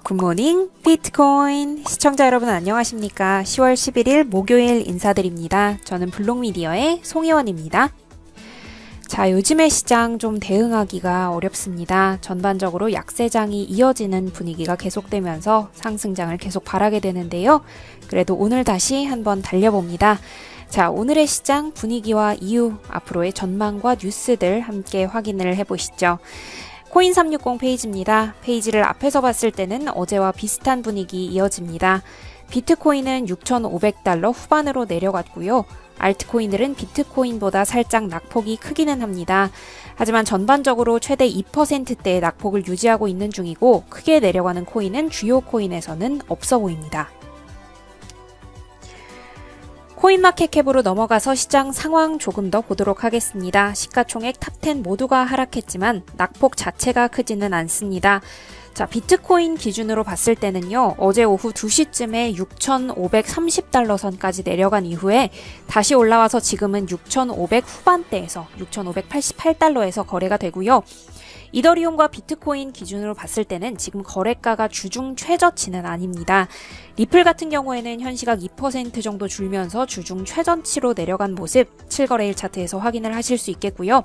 굿모닝 비트코인 시청자 여러분 안녕하십니까? 10월 11일 목요일 인사드립니다. 저는 블록미디어의 송혜원입니다. 자, 요즘의 시장 좀 대응하기가 어렵습니다. 전반적으로 약세장이 이어지는 분위기가 계속되면서 상승장을 계속 바라게 되는데요. 그래도 오늘 다시 한번 달려봅니다. 자, 오늘의 시장 분위기와 이유, 앞으로의 전망과 뉴스들 함께 확인을 해보시죠. 코인360 페이지입니다. 페이지를 앞에서 봤을 때는 어제와 비슷한 분위기 이어집니다. 비트코인은 6,500달러 후반으로 내려갔고요. 알트코인들은 비트코인보다 살짝 낙폭이 크기는 합니다. 하지만 전반적으로 최대 2%대의 낙폭을 유지하고 있는 중이고 크게 내려가는 코인은 주요 코인에서는 없어 보입니다. 코인마켓캡으로 넘어가서 시장 상황 조금 더 보도록 하겠습니다. 시가총액 탑10 모두가 하락했지만 낙폭 자체가 크지는 않습니다. 자, 비트코인 기준으로 봤을 때는요, 어제 오후 2시쯤에 6,530달러 선까지 내려간 이후에 다시 올라와서 지금은 6,500 후반대에서 6,588달러에서 거래가 되고요. 이더리움과 비트코인 기준으로 봤을 때는 지금 거래가가 주중 최저치는 아닙니다. 리플 같은 경우에는 현 시각 2% 정도 줄면서 주중 최저치로 내려간 모습 7거래일 차트에서 확인을 하실 수 있겠고요.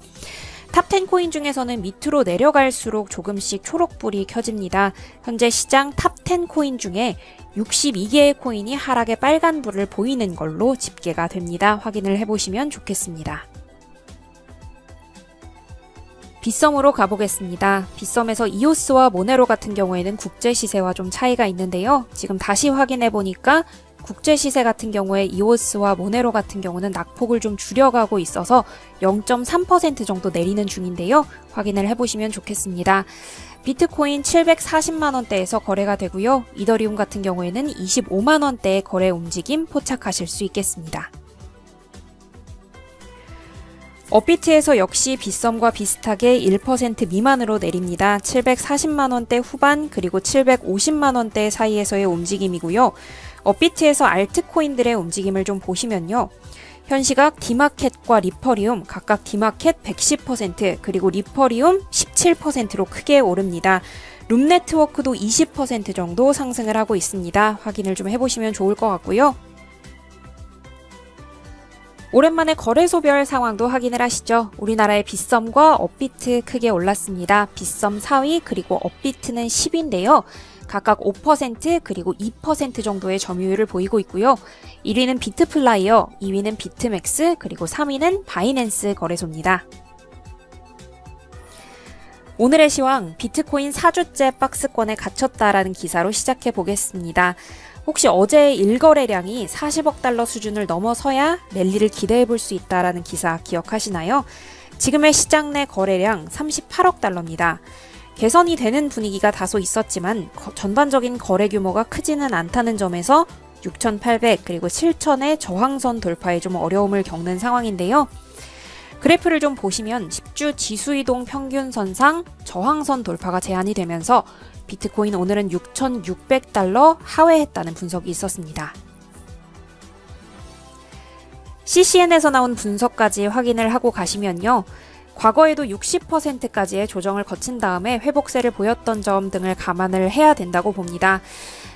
탑10 코인 중에서는 밑으로 내려갈수록 조금씩 초록불이 켜집니다. 현재 시장 탑10 코인 중에 62개의 코인이 하락의 빨간불을 보이는 걸로 집계가 됩니다. 확인을 해보시면 좋겠습니다. 빗썸으로 가보겠습니다. 빗썸에서 이오스와 모네로 같은 경우에는 국제 시세와 좀 차이가 있는데요. 지금 다시 확인해 보니까 국제 시세 같은 경우에 이오스와 모네로 같은 경우는 낙폭을 좀 줄여가고 있어서 0.3% 정도 내리는 중인데요. 확인을 해보시면 좋겠습니다. 비트코인 740만원대에서 거래가 되고요. 이더리움 같은 경우에는 25만원대의 거래 움직임 포착하실 수 있겠습니다. 업비트에서 역시 빗썸과 비슷하게 1% 미만으로 내립니다. 740만원대 후반 그리고 750만원대 사이에서의 움직임이고요. 업비트에서 알트코인들의 움직임을 좀 보시면요. 현 시각 디마켓과 리퍼리움 각각 디마켓 110% 그리고 리퍼리움 17%로 크게 오릅니다. 룸네트워크도 20% 정도 상승을 하고 있습니다. 확인을 좀 해보시면 좋을 것 같고요. 오랜만에 거래소별 상황도 확인을 하시죠. 우리나라의 빗썸과 업비트 크게 올랐습니다. 빗썸 4위 그리고 업비트는 10위인데요. 각각 5% 그리고 2% 정도의 점유율을 보이고 있고요. 1위는 비트플라이어, 2위는 비트맥스, 그리고 3위는 바이낸스 거래소입니다. 오늘의 시황, 비트코인 4주째 박스권에 갇혔다라는 기사로 시작해 보겠습니다. 혹시 어제의 일거래량이 40억 달러 수준을 넘어서야 랠리를 기대해 볼 수 있다라는 기사 기억하시나요? 지금의 시장 내 거래량 38억 달러입니다. 개선이 되는 분위기가 다소 있었지만 전반적인 거래 규모가 크지는 않다는 점에서 6,800 그리고 7,000의 저항선 돌파에 좀 어려움을 겪는 상황인데요. 그래프를 좀 보시면 10주 지수이동 평균선상 저항선 돌파가 제한이 되면서 비트코인 오늘은 6,600달러 하회했다는 분석이 있었습니다. CCN에서 나온 분석까지 확인을 하고 가시면요. 과거에도 60%까지의 조정을 거친 다음에 회복세를 보였던 점 등을 감안을 해야 된다고 봅니다.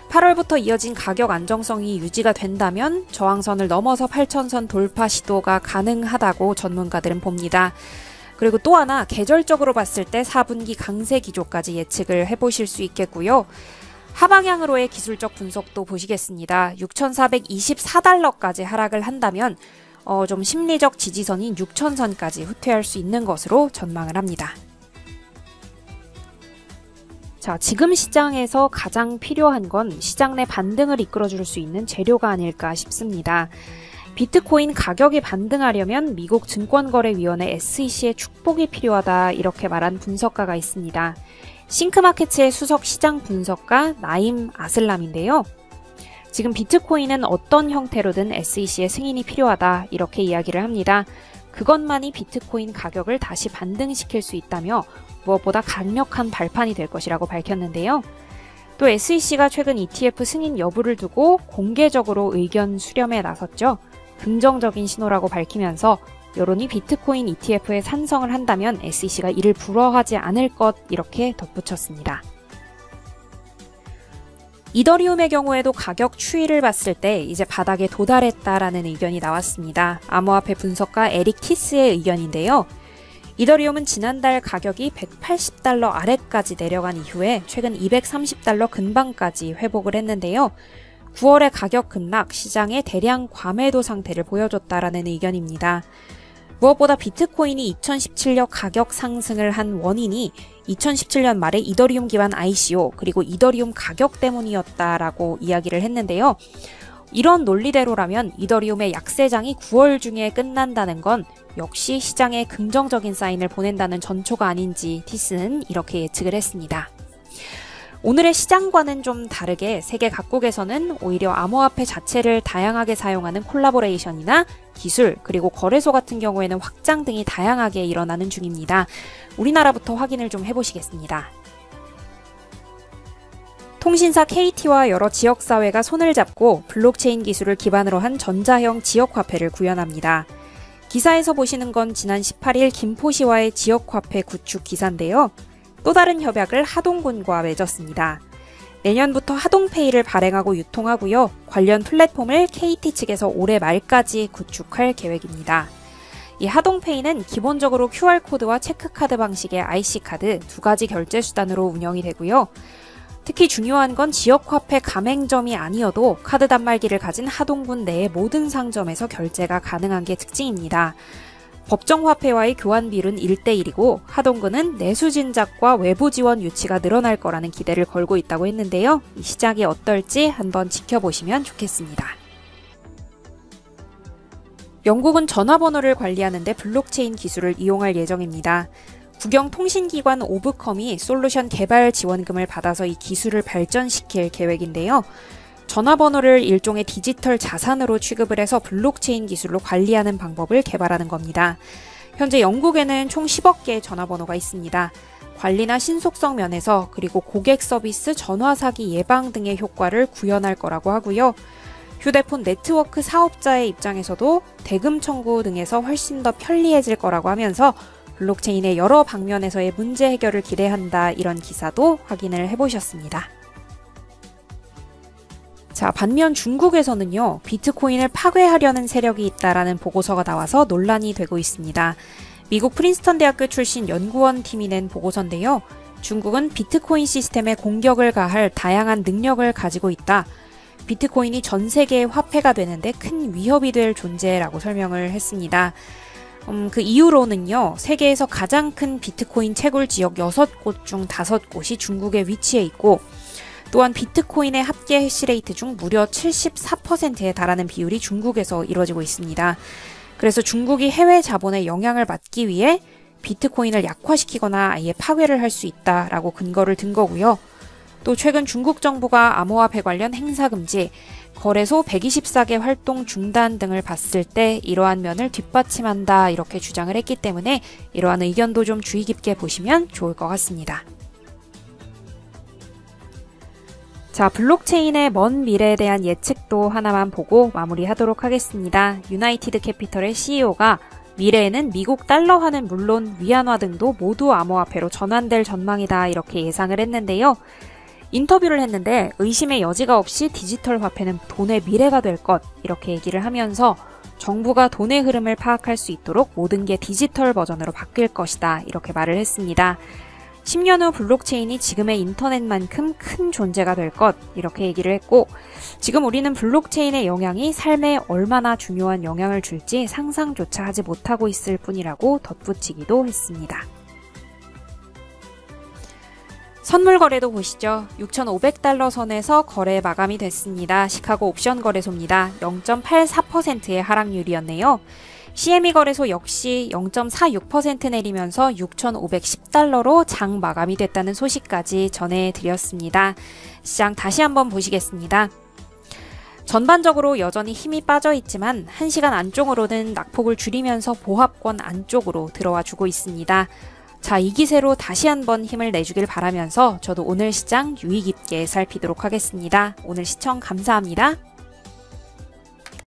8월부터 이어진 가격 안정성이 유지가 된다면 저항선을 넘어서 8,000선 돌파 시도가 가능하다고 전문가들은 봅니다. 그리고 또 하나 계절적으로 봤을 때 4분기 강세 기조까지 예측을 해보실 수 있겠고요. 하방향으로의 기술적 분석도 보시겠습니다. 6,424달러까지 하락을 한다면 좀 심리적 지지선인 6,000선까지 후퇴할 수 있는 것으로 전망을 합니다. 자, 지금 시장에서 가장 필요한 건 시장 내 반등을 이끌어줄 수 있는 재료가 아닐까 싶습니다. 비트코인 가격이 반등하려면 미국 증권거래위원회 SEC의 축복이 필요하다 이렇게 말한 분석가가 있습니다. 싱크마켓의 수석 시장 분석가 나임 아슬람인데요. 지금 비트코인은 어떤 형태로든 SEC의 승인이 필요하다 이렇게 이야기를 합니다. 그것만이 비트코인 가격을 다시 반등시킬 수 있다며 무엇보다 강력한 발판이 될 것이라고 밝혔는데요. 또 SEC가 최근 ETF 승인 여부를 두고 공개적으로 의견 수렴에 나섰죠. 긍정적인 신호라고 밝히면서 여론이 비트코인 ETF에 찬성을 한다면 SEC가 이를 불허하지 않을 것 이렇게 덧붙였습니다. 이더리움의 경우에도 가격 추이를 봤을 때 이제 바닥에 도달했다라는 의견이 나왔습니다. 암호화폐 분석가 에릭 티스의 의견인데요. 이더리움은 지난달 가격이 $180 아래까지 내려간 이후에 최근 $230 근방까지 회복을 했는데요. 9월의 가격 급락, 시장의 대량 과매도 상태를 보여줬다라는 의견입니다. 무엇보다 비트코인이 2017년 가격 상승을 한 원인이 2017년 말에 이더리움 기반 ICO 그리고 이더리움 가격 때문이었다라고 이야기를 했는데요. 이런 논리대로라면 이더리움의 약세장이 9월 중에 끝난다는 건 역시 시장에 긍정적인 사인을 보낸다는 전초가 아닌지 티스는 이렇게 예측을 했습니다. 오늘의 시장과는 좀 다르게 세계 각국에서는 오히려 암호화폐 자체를 다양하게 사용하는 콜라보레이션이나 기술, 그리고 거래소 같은 경우에는 확장 등이 다양하게 일어나는 중입니다. 우리나라부터 확인을 좀 해보시겠습니다. 통신사 KT와 여러 지역사회가 손을 잡고 블록체인 기술을 기반으로 한 전자형 지역화폐를 구현합니다. 기사에서 보시는 건 지난 18일 김포시와의 지역화폐 구축 기사인데요. 또 다른 협약을 하동군과 맺었습니다. 내년부터 하동페이를 발행하고 유통하고요. 관련 플랫폼을 KT 측에서 올해 말까지 구축할 계획입니다. 이 하동페이는 기본적으로 QR코드와 체크카드 방식의 IC카드 두 가지 결제 수단으로 운영이 되고요. 특히 중요한 건 지역화폐 가맹점이 아니어도 카드 단말기를 가진 하동군 내의 모든 상점에서 결제가 가능한 게 특징입니다. 법정화폐와의 교환 비율은 1:1이고 하동군은 내수 진작과 외부 지원 유치가 늘어날 거라는 기대를 걸고 있다고 했는데요. 이 시작이 어떨지 한번 지켜보시면 좋겠습니다. 영국은 전화번호를 관리하는데 블록체인 기술을 이용할 예정입니다. 국영통신기관 오브컴이 솔루션 개발 지원금을 받아서 이 기술을 발전시킬 계획인데요. 전화번호를 일종의 디지털 자산으로 취급을 해서 블록체인 기술로 관리하는 방법을 개발하는 겁니다. 현재 영국에는 총 10억 개의 전화번호가 있습니다. 관리나 신속성 면에서 그리고 고객 서비스, 전화 사기 예방 등의 효과를 구현할 거라고 하고요. 휴대폰 네트워크 사업자의 입장에서도 대금 청구 등에서 훨씬 더 편리해질 거라고 하면서 블록체인의 여러 방면에서의 문제 해결을 기대한다, 이런 기사도 확인을 해보셨습니다. 자, 반면 중국에서는요, 비트코인을 파괴하려는 세력이 있다라는 보고서가 나와서 논란이 되고 있습니다. 미국 프린스턴 대학교 출신 연구원 팀이 낸 보고서인데요. 중국은 비트코인 시스템에 공격을 가할 다양한 능력을 가지고 있다. 비트코인이 전 세계의 화폐가 되는데 큰 위협이 될 존재라고 설명을 했습니다. 그 이유로는요, 세계에서 가장 큰 비트코인 채굴 지역 6곳 중 5곳이 중국에 위치해 있고, 또한 비트코인의 합계 해시레이트 중 무려 74%에 달하는 비율이 중국에서 이루어지고 있습니다. 그래서 중국이 해외 자본의 영향을 받기 위해 비트코인을 약화시키거나 아예 파괴를 할 수 있다라고 근거를 든 거고요. 또 최근 중국 정부가 암호화폐 관련 행사 금지, 거래소 124개 활동 중단 등을 봤을 때 이러한 면을 뒷받침한다, 이렇게 주장을 했기 때문에 이러한 의견도 좀 주의 깊게 보시면 좋을 것 같습니다. 자, 블록체인의 먼 미래에 대한 예측도 하나만 보고 마무리하도록 하겠습니다. 유나이티드 캐피털의 CEO가 미래에는 미국 달러화는 물론 위안화 등도 모두 암호화폐로 전환될 전망이다, 이렇게 예상을 했는데요. 인터뷰를 했는데 의심의 여지가 없이 디지털 화폐는 돈의 미래가 될 것, 이렇게 얘기를 하면서 정부가 돈의 흐름을 파악할 수 있도록 모든 게 디지털 버전으로 바뀔 것이다, 이렇게 말을 했습니다. 10년 후 블록체인이 지금의 인터넷만큼 큰 존재가 될 것, 이렇게 얘기를 했고, 지금 우리는 블록체인의 영향이 삶에 얼마나 중요한 영향을 줄지 상상조차 하지 못하고 있을 뿐이라고 덧붙이기도 했습니다. 선물 거래도 보시죠. 6,500달러 선에서 거래 마감이 됐습니다. 시카고 옵션 거래소입니다. 0.84%의 하락률이었네요. CME 거래소 역시 0.46% 내리면서 6,510달러로 장 마감이 됐다는 소식까지 전해드렸습니다. 시장 다시 한번 보시겠습니다. 전반적으로 여전히 힘이 빠져 있지만 1시간 안쪽으로는 낙폭을 줄이면서 보합권 안쪽으로 들어와 주고 있습니다. 자, 이 기세로 다시 한번 힘을 내주길 바라면서 저도 오늘 시장 유의 깊게 살피도록 하겠습니다. 오늘 시청 감사합니다.